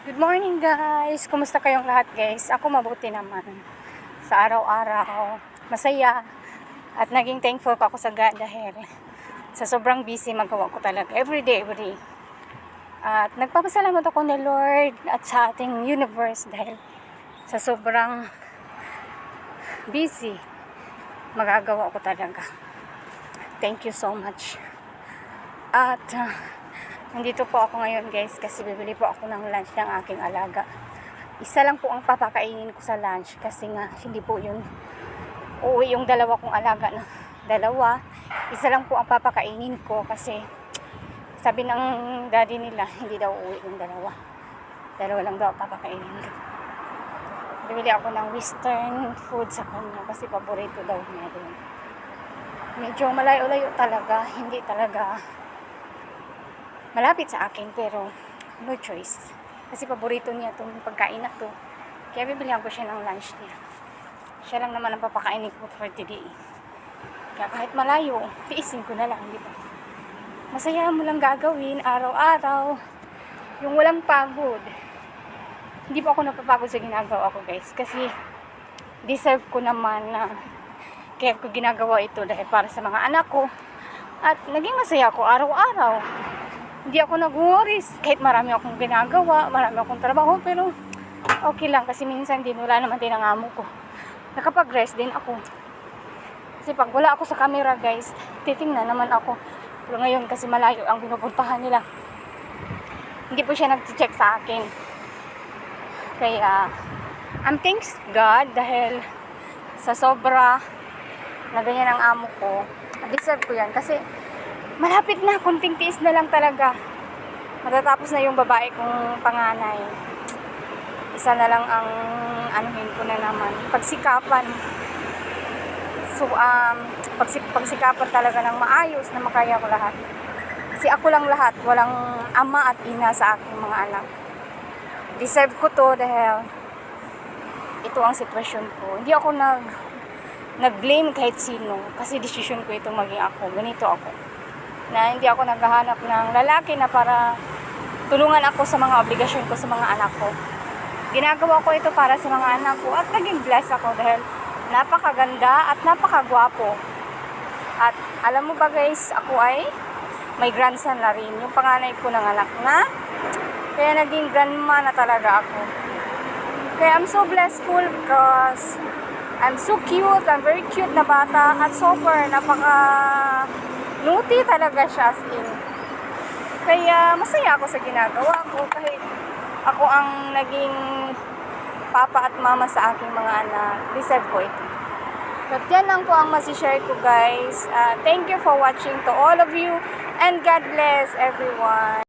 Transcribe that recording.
Good morning guys! Kumusta kayong lahat guys? Ako mabuti naman. Sa araw-araw, masaya. At naging thankful ko ako sa God dahil sa sobrang busy magawa ko talaga. Every day. At nagpapasalamat ako ni Lord at sa ating universe dahil sa sobrang busy magagawa ko talaga. Thank you so much. At nandito po ako ngayon guys kasi bibili po ako ng lunch ng aking alaga. Isa lang po ang papakainin ko sa lunch kasi nga hindi po yun uuwi yung dalawa kong alaga na dalawa. Isa lang po ang papakainin ko kasi sabi ng daddy nila hindi daw uuwi yung dalawa. Dalawa lang daw papakainin ko. Bibili ako ng western food sa kanya kasi paborito daw niya din. Medyo malayo-layo talaga, hindi talaga malapit sa akin pero no choice kasi paborito niya itong pagkain na to, kaya bibilihan ko siya ng lunch niya. Siya lang naman ang papakainin ko for today, kaya kahit malayo tiisin ko na lang, di ba? Masaya mo lang gagawin araw-araw, yung walang pagod. Hindi pa ako napapagod sa ginagawa ko guys kasi deserve ko naman na kaya ko ginagawa ito dahil para sa mga anak ko at naging masaya ako araw-araw. Hindi ako nag-worries kahit marami akong ginagawa, marami akong trabaho, pero okay lang kasi minsan din wala naman din ang amo ko. Nakapag-rest din ako. Kasi pag wala ako sa camera guys, titingnan naman ako. Pero ngayon kasi malayo ang pinupuntahan nila. Hindi po siya nag-check sa akin. Kaya, I'm thanks God dahil sa sobra na ganyan ang amo ko. Deserve ko yan kasi malapit na, kunting tiis na lang talaga. Matatapos na yung babae kong panganay. Isa na lang ang anuhin ko na naman. Pagsikapan. So, pagsikapan talaga ng maayos na makaya ko lahat. Kasi ako lang lahat. Walang ama at ina sa aking mga anak. Deserve ko to dahil ito ang sitwasyon ko. Hindi ako nag-blame kahit sino. Kasi desisyon ko itong maging ako. Ganito ako. Na hindi ako naghahanap ng lalaki na para tulungan ako sa mga obligasyon ko sa mga anak ko. Ginagawa ko ito para sa mga anak ko at naging blessed ako dahil napakaganda at napakagwapo. At alam mo ba guys, ako ay may grandson na rin. Yung panganay ko ng anak na. Kaya naging grandma na talaga ako. Kaya I'm so blessful because I'm so cute. I'm very cute na bata at super naughty talaga siya as in. Kaya masaya ako sa ginagawa ko kahit ako ang naging papa at mama sa aking mga anak. Deserve ko ito. But yan lang po ang masishare ko guys. Thank you for watching to all of you and God bless everyone.